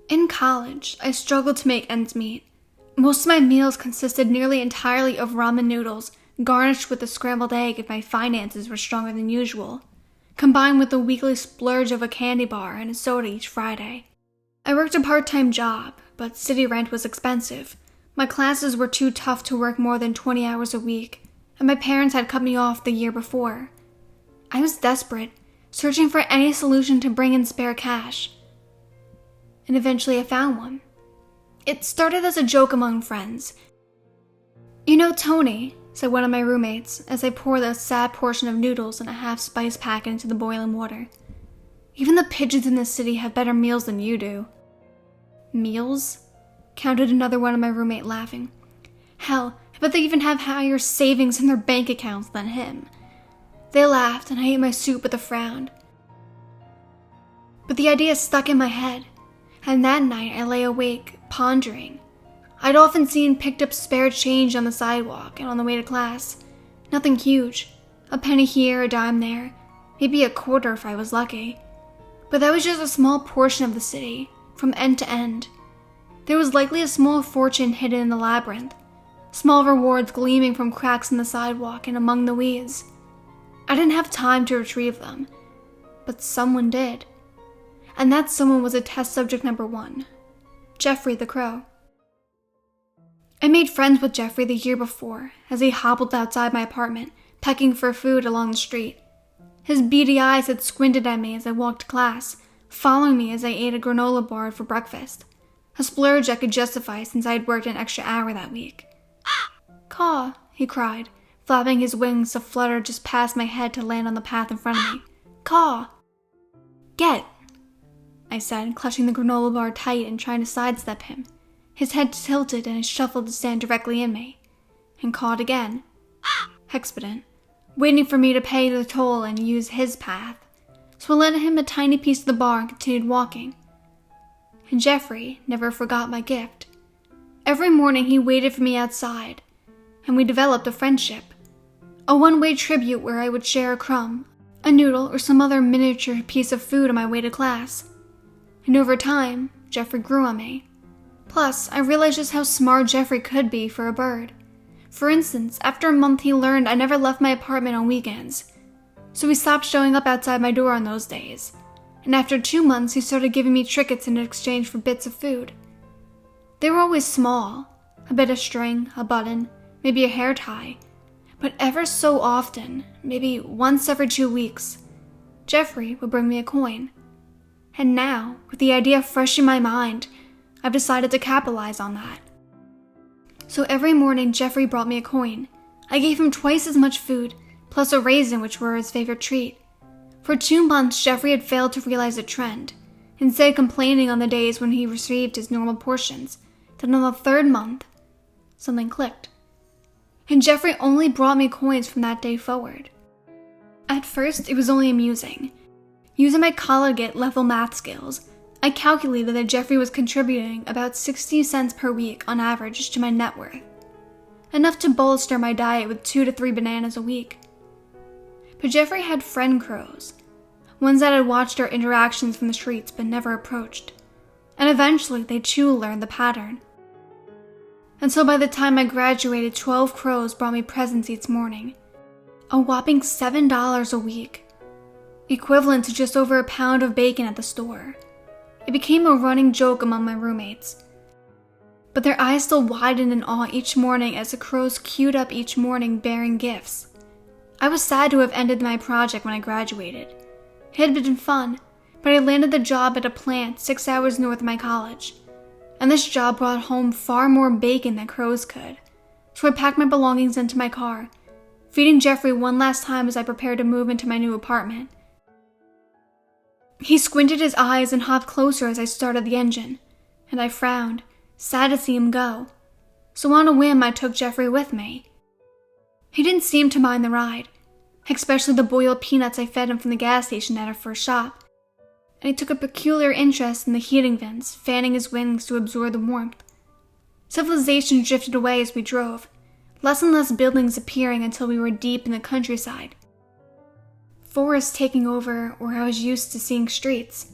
In college, I struggled to make ends meet. Most of my meals consisted nearly entirely of ramen noodles, garnished with a scrambled egg if my finances were stronger than usual, combined with a weekly splurge of a candy bar and a soda each Friday. I worked a part-time job, but city rent was expensive. My classes were too tough to work more than 20 hours a week, and my parents had cut me off the year before. I was desperate, searching for any solution to bring in spare cash. And eventually I found one. It started as a joke among friends. "You know Tony," said one of my roommates as I poured a sad portion of noodles and a half-spice packet into the boiling water. "Even the pigeons in this city have better meals than you do." "Meals?" countered another one of my roommate, laughing. "Hell, I bet they even have higher savings in their bank accounts than him." They laughed and I ate my soup with a frown. But the idea stuck in my head, and that night I lay awake, pondering. I'd often seen picked up spare change on the sidewalk and on the way to class. Nothing huge. A penny here, a dime there, maybe a quarter if I was lucky. But that was just a small portion of the city, from end to end. There was likely a small fortune hidden in the labyrinth, small rewards gleaming from cracks in the sidewalk and among the weeds. I didn't have time to retrieve them, but someone did. And that someone was a test subject number 1, Jeffrey the Crow. I made friends with Jeffrey the year before as he hobbled outside my apartment, pecking for food along the street. His beady eyes had squinted at me as I walked to class, following me as I ate a granola bar for breakfast, a splurge I could justify since I'd worked an extra hour that week. "Caw," he cried, flapping his wings to flutter just past my head to land on the path in front of me. "Caw." "Get," I said, clutching the granola bar tight and trying to sidestep him. His head tilted and he shuffled to stand directly in me, and cawed again. Expedient, waiting for me to pay the toll and use his path. So I lent him a tiny piece of the bar and continued walking. And Jeffrey never forgot my gift. Every morning he waited for me outside, and we developed a friendship. A one-way tribute where I would share a crumb, a noodle, or some other miniature piece of food on my way to class. And over time, Jeffrey grew on me. Plus, I realized just how smart Jeffrey could be for a bird. For instance, after a month he learned I never left my apartment on weekends. So he stopped showing up outside my door on those days. And after 2 months he started giving me trinkets in exchange for bits of food. They were always small, a bit of string, a button, maybe a hair tie. But ever so often, maybe once every 2 weeks, Jeffrey would bring me a coin. And now, with the idea fresh in my mind, I've decided to capitalize on that. So every morning Jeffrey brought me a coin. I gave him twice as much food, plus a raisin which were his favorite treat. For 2 months Jeffrey had failed to realize a trend, instead complaining on the days when he received his normal portions. Then on the 3rd month, something clicked. And Jeffrey only brought me coins from that day forward. At first, it was only amusing. Using my collegiate level math skills, I calculated that Jeffrey was contributing about 60 cents per week on average to my net worth. Enough to bolster my diet with 2 to 3 bananas a week. But Jeffrey had friend crows, ones that had watched our interactions from the streets but never approached. And eventually they too learned the pattern. And so by the time I graduated, 12 crows brought me presents each morning. A whopping $7 a week, equivalent to just over a pound of bacon at the store. It became a running joke among my roommates. But their eyes still widened in awe each morning as the crows queued up each morning bearing gifts. I was sad to have ended my project when I graduated. It had been fun, but I landed the job at a plant 6 hours north of my college. And this job brought home far more bacon than crows could. So I packed my belongings into my car, feeding Jeffrey one last time as I prepared to move into my new apartment. He squinted his eyes and hopped closer as I started the engine, and I frowned, sad to see him go. So on a whim, I took Jeffrey with me. He didn't seem to mind the ride, especially the boiled peanuts I fed him from the gas station at our first shop. And he took a peculiar interest in the heating vents, fanning his wings to absorb the warmth. Civilization drifted away as we drove, less and less buildings appearing until we were deep in the countryside. Forests taking over where I was used to seeing streets,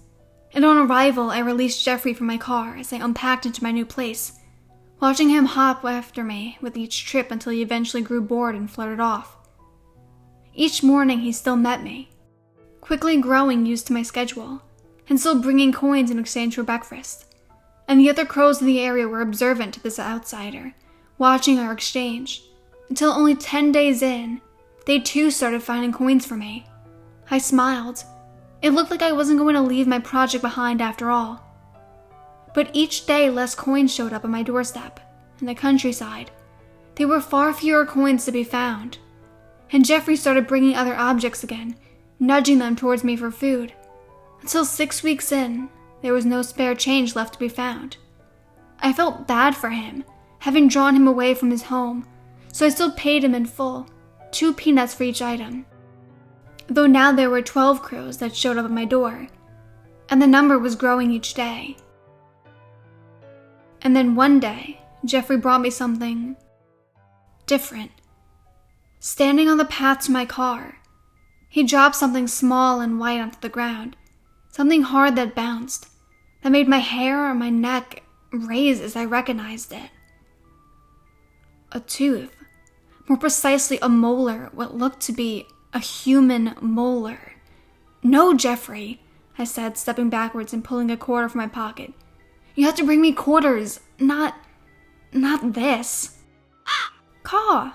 and on arrival, I released Jeffrey from my car as I unpacked into my new place, watching him hop after me with each trip until he eventually grew bored and flirted off. Each morning, he still met me, quickly growing used to my schedule, and still bringing coins in exchange for breakfast. And the other crows in the area were observant to this outsider, watching our exchange, until only 10 days in, they too started finding coins for me. I smiled. It looked like I wasn't going to leave my project behind after all. But each day less coins showed up on my doorstep, in the countryside. There were far fewer coins to be found. And Jeffrey started bringing other objects again, nudging them towards me for food. Until 6 weeks in, there was no spare change left to be found. I felt bad for him, having drawn him away from his home, so I still paid him in full, 2 peanuts for each item. Though now there were 12 crows that showed up at my door, and the number was growing each day. And then one day, Jeffrey brought me something different. Standing on the path to my car, he dropped something small and white onto the ground, something hard that bounced, that made my hair on my neck raise as I recognized it. A tooth, more precisely a molar, what looked to be a human molar. "No, Jeffrey," I said, stepping backwards and pulling a quarter from my pocket. "You have to bring me quarters, not this." "Caw!"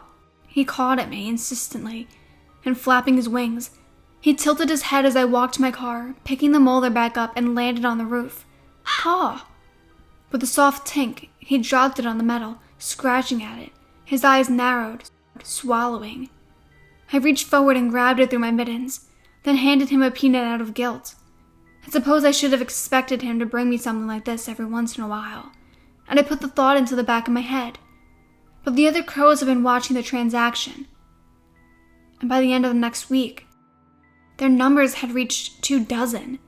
He cawed at me insistently, and flapping his wings, he tilted his head as I walked to my car, picking the molar back up and landed on the roof. "Caw!" With a soft tink, he dropped it on the metal, scratching at it, his eyes narrowed, swallowing. I reached forward and grabbed it through my mittens, then handed him a peanut out of guilt. I suppose I should have expected him to bring me something like this every once in a while, and I put the thought into the back of my head. But the other crows had been watching the transaction, and by the end of the next week, their numbers had reached 24.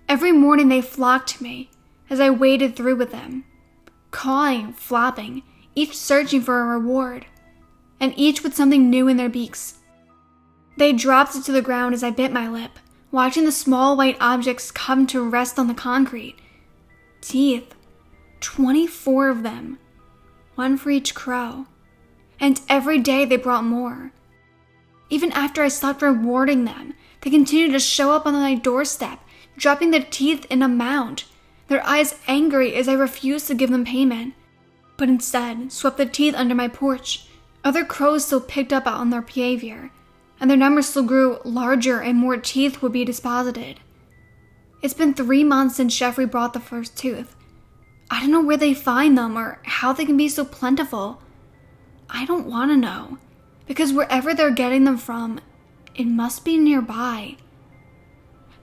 Every morning they flocked to me as I waded through with them, cawing, flopping, each searching for a reward, and each with something new in their beaks. They dropped it to the ground as I bit my lip, watching the small white objects come to rest on the concrete. Teeth, 24 of them, 1 for each crow, and every day they brought more. Even after I stopped rewarding them, they continued to show up on my doorstep, dropping their teeth in a mound, their eyes angry as I refused to give them payment, but instead swept the teeth under my porch. Other crows still picked up on their behavior, and their numbers still grew larger and more teeth would be deposited. It's been 3 months since Jeffrey brought the first tooth. I don't know where they find them or how they can be so plentiful. I don't want to know, because wherever they're getting them from, it must be nearby.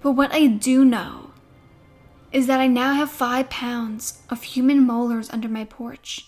But what I do know is that I now have 5 pounds of human molars under my porch.